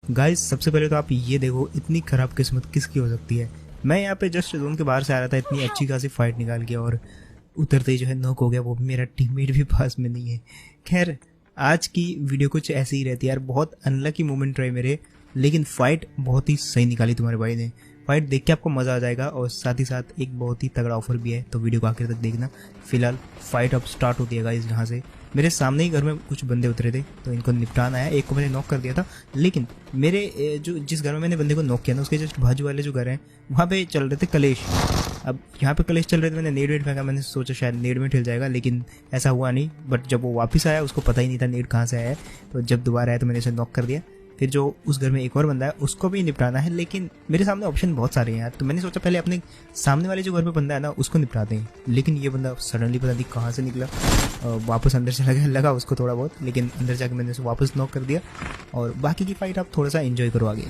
Guys सबसे पहले तो आप ये देखो इतनी खराब किस्मत किसकी हो सकती है। मैं यहाँ पे जस्ट जोन के बाहर से आ रहा था, इतनी अच्छी खासी फाइट निकाल के और उतरते ही जो है नॉक हो गया। वो भी मेरा टीममेट भी पास में नहीं है। खैर आज की वीडियो कुछ ऐसी ही रहती है यार, बहुत अनलकी मोमेंट रहे मेरे, लेकिन फाइट बहुत ही सही निकाली तुम्हारे भाई ने। फाइट देख के आपको मज़ा आ जाएगा और साथ ही साथ एक बहुत ही तगड़ा ऑफर भी है, तो वीडियो को आखिर तक देखना। फिलहाल फाइट अब स्टार्ट होती है गाइस। यहाँ से मेरे सामने ही घर में कुछ बंदे उतरे थे, तो इनको निपटाना है। एक को मैंने नॉक कर दिया था, लेकिन मेरे जो जिस घर में मैंने बंदे को नॉक किया ना, उसके जस्ट बाजू वाले जो घर हैं वहाँ पे चल रहे थे कलेश। अब यहाँ पे कलेश चल रहे थे, मैंने नेड वेड फेंका, मैंने सोचा शायद नेड में ठिल जाएगा, लेकिन ऐसा हुआ नहीं। बट जब वो वापस आया उसको पता ही नहीं था नेड कहाँ से आया है, तो जब दोबारा आया तो मैंने उसे नॉक कर दिया। फिर जो उस घर में एक और बंदा है उसको भी निपटाना है, लेकिन मेरे सामने ऑप्शन बहुत सारे हैं यार, तो मैंने सोचा पहले अपने सामने वाले जो घर में बंदा है ना उसको निपटाते हैं। लेकिन ये बंदा सडनली पता नहीं कहाँ से निकला, वापस अंदर चला गया। लगा उसको थोड़ा बहुत, लेकिन अंदर जाके मैंने उसे वापस नॉक कर दिया। और बाकी की फाइट आप थोड़ा सा एंजॉय करो आगे।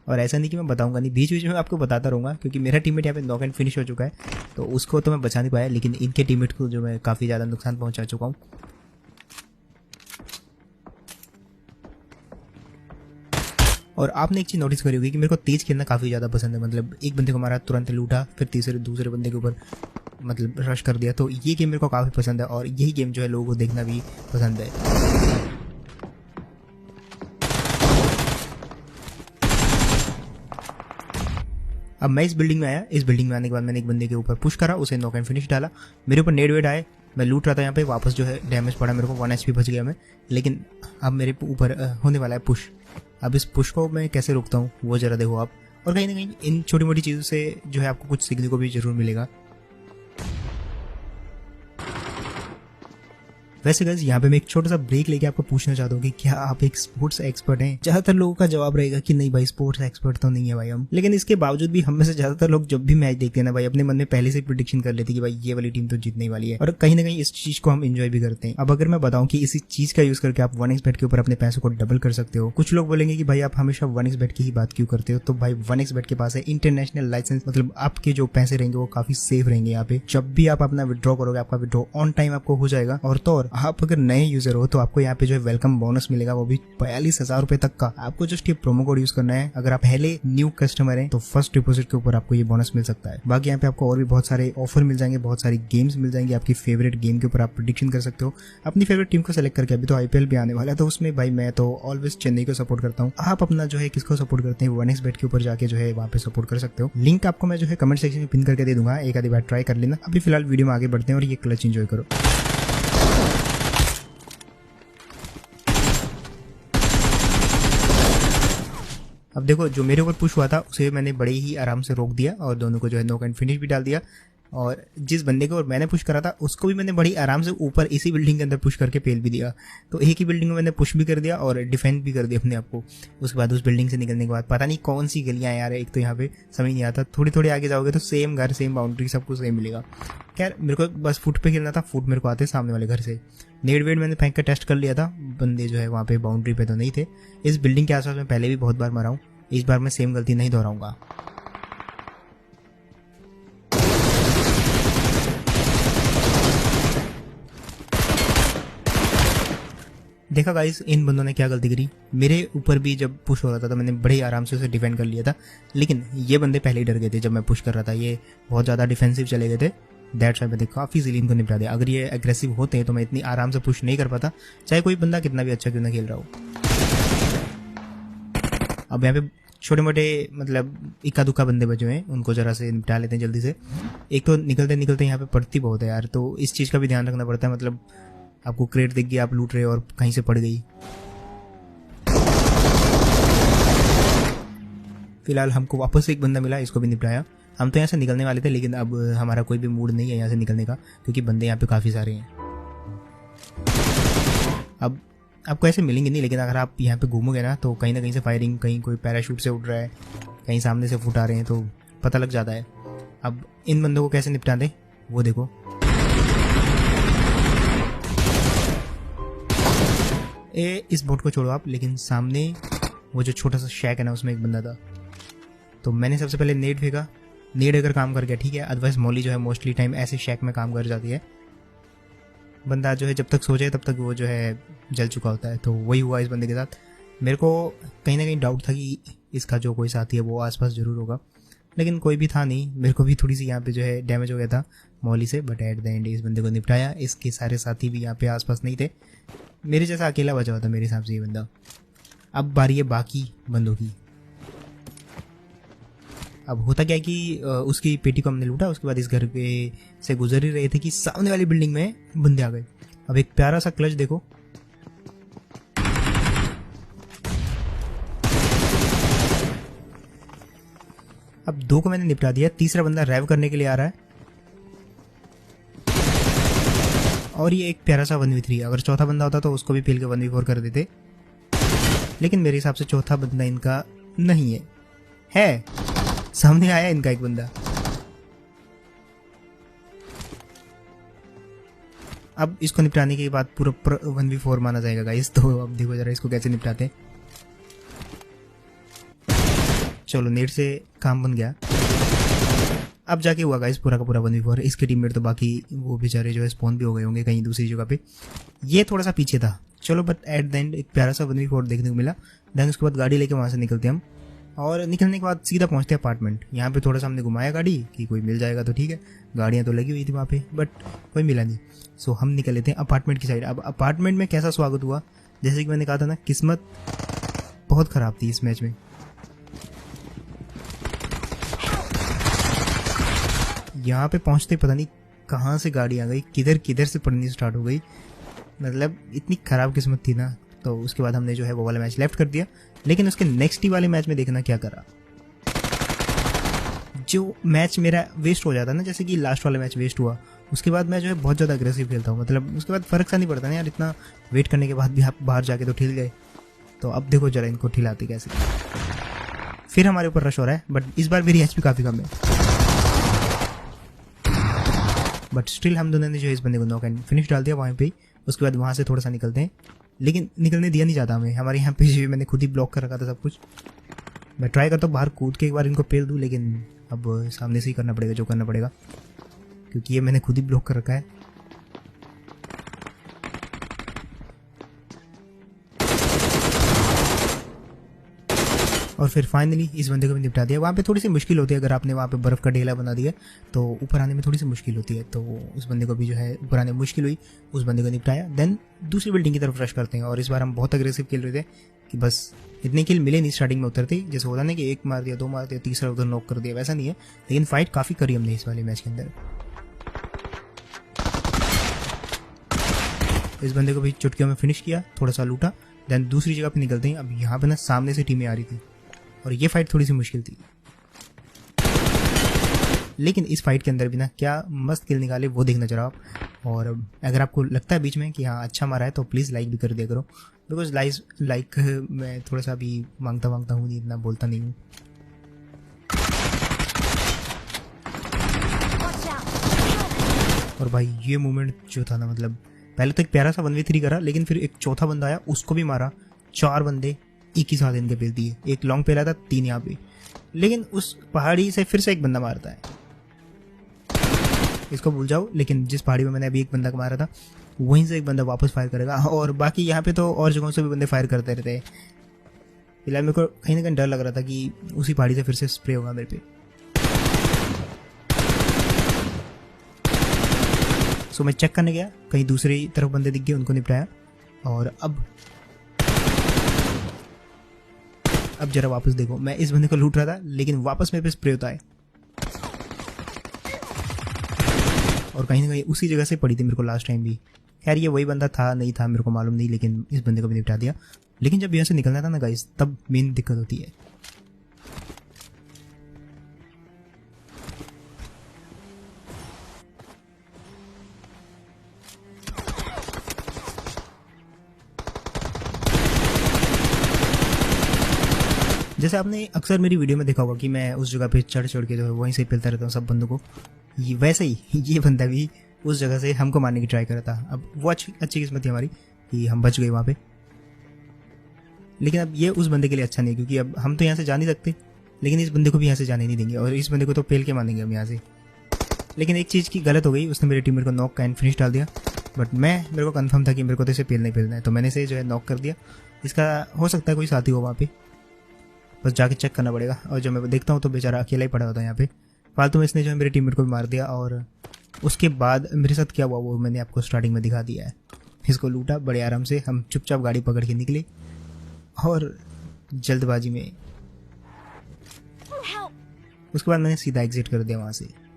और ऐसा नहीं कि मैं बताऊंगा नहीं, बीच बीच में आपको बताता रहूँगा, क्योंकि मेरा टीममेट यहाँ पे नॉक एंड फिनिश हो चुका है, तो उसको तो मैं बचा नहीं पाया, लेकिन इनके टीममेट को जो मैं काफ़ी ज़्यादा नुकसान पहुँचा चुका हूँ। और आपने एक चीज़ नोटिस करी होगी कि मेरे को तेज़ खेलना काफ़ी ज़्यादा पसंद है। मतलब एक बंदे को मारा, तुरंत लूटा, फिर दूसरे बंदे के ऊपर मतलब रश कर दिया। तो ये गेम मेरे को काफ़ी पसंद है, और यही गेम जो है लोगों को देखना भी पसंद है। अब मैं इस बिल्डिंग में आया, इस बिल्डिंग में आने के बाद मैंने एक बंदे के ऊपर पुश करा, उसे नॉक एंड फिनिश डाला। मेरे ऊपर नेड वेड आए, मैं लूट रहा था यहाँ पे, वापस जो है डैमेज पड़ा मेरे को, 1 HP बच गया मैं। लेकिन अब मेरे ऊपर होने वाला है पुश। अब इस पुश को मैं कैसे रोकता हूँ वो जरा देखो आप। और कहीं ना कहीं इन छोटी मोटी चीज़ों से जो है आपको कुछ सीखने को भी जरूर मिलेगा। वैसे गाइस यहाँ पे मैं एक छोटा सा ब्रेक लेके आपको पूछना चाहता हूँ कि क्या आप एक स्पोर्ट्स एक्सपर्ट हैं। ज्यादातर लोगों का जवाब रहेगा कि नहीं भाई, स्पोर्ट्स एक्सपर्ट तो नहीं है भाई हम। लेकिन इसके बावजूद भी हम में से ज्यादातर लोग जब भी मैच देखते हैं ना भाई, अपने मन में पहले से प्रिडिक्शन कर लेते हैं कि भाई ये वाली टीम तो जीतने वाली है, और कहीं ना कहीं इस चीज को हम एंजॉय भी करते हैं। अब अगर मैं बताऊं कि इसी चीज का यूज करके आप 1xbet के ऊपर अपने पैसों को डबल कर सकते हो। कुछ लोग बोलेंगे कि भाई आप हमेशा 1xbet की ही बात क्यों करते हो, तो भाई 1xbet के पास है इंटरनेशनल लाइसेंस, मतलब आपके जो पैसे रहेंगे वो काफी सेफ रहेंगे। यहाँ पे जब भी आप अपना विड्रॉ करोगे, आपका विड्रॉ ऑन टाइम आपको हो जाएगा। और तो और आप अगर नए यूजर हो तो आपको यहाँ पे जो है वेलकम बोनस मिलेगा, वो भी 42,000 रुपए तक का। आपको जस्ट ये प्रोमो कोड यूज करना है। अगर आप पहले न्यू कस्टमर हैं तो फर्स्ट डिपॉजिट के ऊपर आपको ये बोनस मिल सकता है। बाकी यहाँ पे आपको और भी बहुत सारे ऑफर मिल जाएंगे, बहुत सारी गेम्स मिल जाएंगी। आपकी फेवरेट गेम के ऊपर आप प्रेडिक्शन कर सकते हो अपनी फेवरेट टीम को सेलेक्ट करके। अभी तो IPL भी आने वाला है, तो उसमें भाई मैं तो ऑलवेज चेन्नई को सपोर्ट करता हूँ। आप अपना जो है किसको सपोर्ट करते हैं 1xbet के ऊपर जाके जो है वहाँ पे सपोर्ट कर सकते हो। लिंक आपको मैं जो है कमेंट सेक्शन में पिन करके दे दूंगा, एक आधी बार ट्राई कर लेना। अभी फिलहाल वीडियो में आगे बढ़ते हैं और ये क्लच एंजॉय करो। अब देखो जो मेरे ऊपर पुश हुआ था उसे मैंने बड़े ही आराम से रोक दिया और दोनों को जो है नॉक एंड फिनिश भी डाल दिया। और जिस बंदे को मैंने पुश करा था उसको भी मैंने बड़ी आराम से ऊपर इसी बिल्डिंग के अंदर पुश करके पेल भी दिया। तो एक ही बिल्डिंग में मैंने पुश भी कर दिया और डिफेंड भी कर दिया अपने आप को। उसके बाद उस बिल्डिंग से निकलने के बाद पता नहीं कौन सी गलियाँ यार, एक तो यहाँ पे समझ नहीं आता। थोड़ी थोड़ी आगे जाओगे तो सेम घर, सेम बाउंड्री, सब कुछ सेम मिलेगा। खैर मेरे को बस फुट पे खेलना था, फुट मेरे को आते सामने वाले घर से। नेड वेड मैंने फेंक कर टेस्ट कर लिया था, बंदे जो है वहाँ पे बाउंड्री पे तो नहीं थे। इस बिल्डिंग के आसपास मैं पहले भी बहुत बार मारा हूँ, इस बार मैं सेम गलती नहीं दोहराऊंगा। देखा गाइस इन बंदों ने क्या गलती करी। मेरे ऊपर भी जब पुश हो रहा था तो मैंने बड़े आराम से उसे डिफेंड कर लिया था, लेकिन ये बंदे पहले ही डर गए थे जब मैं पुश कर रहा था। ये बहुत ज़्यादा डिफेंसिव चले गए थे, दैट्स व्हाई मैंने काफ़ी इजीली इनको निपटा दिया। अगर ये एग्रेसिव होते तो मैं इतनी आराम से पुश नहीं कर पाता, चाहे कोई बंदा कितना भी अच्छा क्यों ना खेल रहा हो। अब यहाँ पे छोटे मोटे मतलब इक्का दुक्का बंदे बचे हुए हैं, उनको जरा से निपटा लेते हैं जल्दी से। एक तो निकलते निकलते यहाँ पे पड़ती बहुत है यार, तो इस चीज़ का भी ध्यान रखना पड़ता है। मतलब आपको क्रेट दिख गई, आप लूट रहे हो और कहीं से पड़ गई। फिलहाल हमको वापस एक बंदा मिला, इसको भी निपटाया। हम तो यहाँ से निकलने वाले थे, लेकिन अब हमारा कोई भी मूड नहीं है यहाँ से निकलने का, क्योंकि बंदे यहाँ पे काफ़ी सारे हैं। अब आपको ऐसे मिलेंगे नहीं, लेकिन अगर आप यहाँ पे घूमोगे ना तो कहीं ना कहीं से फायरिंग, कहीं कोई पैराशूट से उड़ रहा है, कहीं सामने से फुट आ रहे हैं, तो पता लग जाता है। अब इन बंदों को कैसे निपटा दें वो देखो। इस बोट को छोड़ो आप, लेकिन सामने वो जो छोटा सा शैक है ना उसमें एक बंदा था, तो मैंने सबसे पहले नेड फेंका। नेड अगर काम कर गया ठीक है, अदरवाइज मॉली जो है मोस्टली टाइम ऐसे शैक में काम कर जाती है। बंदा जो है जब तक सो जाए तब तक वो जो है जल चुका होता है। तो वही हुआ इस बंदे के साथ। मेरे को कहीं ना कहीं डाउट था कि इसका जो कोई साथी है वो आसपास ज़रूर होगा, लेकिन कोई भी था नहीं। मेरे को भी थोड़ी सी यहाँ पे जो है डैमेज हो गया था मौली से, बट एट द एंड इस बंदे को निपटाया। इसके सारे साथी भी यहाँ पे आसपास नहीं थे, मेरे जैसा अकेला बचा हुआ था मेरे हिसाब से ये बंदा। अब बारी है बाकी बंदों की। अब होता क्या है कि उसकी पेटी को हमने लूटा। उसके बाद इस घर के से गुजर ही रहे थे कि सामने वाली बिल्डिंग में बंदे आ गए। अब एक प्यारा सा क्लच देखो, अब 2 को मैंने निपटा दिया। तीसरा बंदा रैव करने के लिए आ रहा है और ये एक प्यारा सा 1v3। अगर चौथा बंदा होता तो उसको भी पेल के 1v4 कर देते, लेकिन मेरे हिसाब से चौथा बंदा इनका नहीं है। सामने आया इनका एक बंदा। अब इसको निपटाने के बाद पूरा 1v4 माना जाएगा गाइस। तो अब देखो जरा इसको कैसे निपटाते हैं। चलो नेट से काम बन गया। अब जाके हुआ गाइस पूरा का पूरा 1v4। इसके टीममेट तो बाकी वो बेचारे जो है स्पॉन भी हो गए होंगे कहीं दूसरी जगह पे। ये थोड़ा सा पीछे था, चलो बट एट द एंड एक प्यारा सा 1v4 देखने को मिला। देन उसके बाद गाड़ी लेके वहाँ से निकलते हम, और निकलने के बाद सीधा पहुँचते हैं अपार्टमेंट। यहाँ पे थोड़ा सा हमने घुमाया गाड़ी कि कोई मिल जाएगा तो ठीक है, गाड़ियाँ तो लगी हुई थी वहाँ पे बट कोई मिला नहीं। सो हम निकल लेते हैं अपार्टमेंट की साइड। अब अपार्टमेंट में कैसा स्वागत हुआ, जैसे कि मैंने कहा था ना, किस्मत बहुत ख़राब थी इस मैच में। यहाँ पे पहुँचते पता नहीं कहाँ से गाड़ी आ गई, किधर किधर से पड़नी स्टार्ट हो गई। मतलब इतनी ख़राब किस्मत थी ना। तो उसके बाद हमने जो है वो वाला मैच लेफ्ट कर दिया। लेकिन उसके नेक्स्ट ही वाले मैच में देखना क्या करा। जो मैच मेरा वेस्ट हो जाता ना, जैसे कि लास्ट वाला मैच वेस्ट हुआ, उसके बाद मैं जो है बहुत ज़्यादा अग्रेसिव खेलता हूँ। मतलब उसके बाद फ़र्क सा नहीं पड़ता ना यार, इतना वेट करने के बाद भी आप बाहर जाके तो ठिल गए। तो अब देखो जरा इनको ठिलाते कैसे। फिर हमारे ऊपर रश हो रहा है, बट इस बार मेरी एचपी काफ़ी कम है। बट स्टिल हम दोनों ने जो है इस बंदे को नॉक एंड फिनिश डाल दिया वहाँ पे ही। उसके बाद वहाँ से थोड़ा सा निकलते हैं, लेकिन निकलने दिया नहीं जाता हमें। हमारे यहाँ पे जो मैंने खुद ही ब्लॉक कर रखा था सब कुछ। मैं ट्राई करता हूँ बाहर कूद के एक बार इनको पेल दूँ, लेकिन अब सामने से ही करना पड़ेगा जो करना पड़ेगा, क्योंकि ये मैंने खुद ही ब्लॉक कर रखा है। और फिर फाइनली इस बंदे को भी निपटा दिया। वहाँ पे थोड़ी सी मुश्किल होती है, अगर आपने वहाँ पे बर्फ़ का ढेला बना दिया तो ऊपर आने में थोड़ी सी मुश्किल होती है। तो उस बंदे को भी जो है ऊपर आने में मुश्किल हुई, उस बंदे को निपटाया। देन दूसरी बिल्डिंग की तरफ रश करते हैं, और इस बार हम बहुत अग्रेसिव खेल रहे थे कि बस इतने किल मिले नहीं स्टार्टिंग में उतरते। जैसे होता ना कि 1 मार दिया, 2 मार दिया, तीसरा उधर नॉक कर दिया, वैसा नहीं है। लेकिन फाइट काफ़ी करी हमने इस वाले मैच के अंदर। इस बंदे को भी चुटकियों में फिनिश किया, थोड़ा सा लूटा। देन दूसरी जगह पे निकलते हैं। अब यहाँ पे ना सामने से टीमें आ रही थी और ये फाइट थोड़ी सी मुश्किल थी, लेकिन इस फाइट के अंदर भी ना क्या मस्त किल निकाले वो देखना जरा आप। और अगर आपको लगता है बीच में कि हाँ अच्छा मारा है तो प्लीज़ लाइक भी कर दिया करो, बिकॉज लाइक मैं थोड़ा सा अभी मांगता हूँ नहीं, इतना बोलता नहीं हूँ। और भाई ये मोमेंट जो था ना, मतलब पहले तो एक प्यारा सा 1v3 करा, लेकिन फिर एक चौथा बंदा आया, उसको भी मारा। 4 बंदे एक ही साथ इनके पेल दिए, एक लॉन्ग पेला था, 3 यहाँ पे। लेकिन उस पहाड़ी से फिर से एक बंदा मारता है, इसको भूल जाओ। लेकिन जिस पहाड़ी में मैंने अभी एक बंदा को मारा था, वहीं से एक बंदा वापस फायर करेगा। और बाकी यहाँ पे तो और जगहों से भी बंदे फायर करते रहते हैं। फिलहाल मेरे को कहीं ना कहीं डर लग रहा था कि उसी पहाड़ी से फिर से स्प्रे होगा मेरे पे। सो मैं चेक करने गया, कहीं दूसरी तरफ बंदे दिख गए, उनको निपटाया। और अब जरा वापस देखो, मैं इस बंदे को लूट रहा था, लेकिन वापस मेरे पे स्प्रे होता है। और कहीं ना कहीं उसी जगह से पड़ी थी मेरे को लास्ट टाइम भी। खैर ये वही बंदा था नहीं था मेरे को मालूम नहीं, लेकिन इस बंदे को भी निपटा दिया। लेकिन जब यहाँ से निकलना था ना गाइस, तब मेन दिक्कत होती है। जैसे आपने अक्सर मेरी वीडियो में देखा होगा कि मैं उस जगह पे चढ़ के जो है वहीं से पेलता रहता हूँ सब बंदों को। वैसे ही ये बंदा भी उस जगह से हमको मारने की ट्राई कर रहा था। अब वो अच्छी किस्मत थी हमारी कि हम बच गए वहाँ पे। लेकिन अब ये उस बंदे के लिए अच्छा नहीं, क्योंकि अब हम तो यहाँ से जा नहीं सकते, लेकिन इस बंदे को भी यहाँ से जाने नहीं देंगे, और इस बंदे को तो पेल के मारेंगे हम यहाँ से। लेकिन एक चीज़ की गलत हो गई, उसने मेरे टीममेट को नॉक एंड फिनिश डाल दिया। बट मेरे को कंफर्म था कि मेरे को तो इसे पेलना ही पेलना है, तो मैंने इसे जो है नॉक कर दिया। इसका हो सकता है कोई साथी हो वहाँ पे, बस जाके चेक करना पड़ेगा। और जब मैं देखता हूँ तो बेचारा अकेला ही पड़ा होता है यहाँ पे। फालतू में इसने जो है मेरे टीममेट को भी मार दिया। और उसके बाद मेरे साथ क्या हुआ वो मैंने आपको स्टार्टिंग में दिखा दिया है। इसको लूटा बड़े आराम से, हम चुपचाप गाड़ी पकड़ के निकले और जल्दबाजी में उसके बाद मैंने सीधा एग्जिट कर दिया वहाँ से।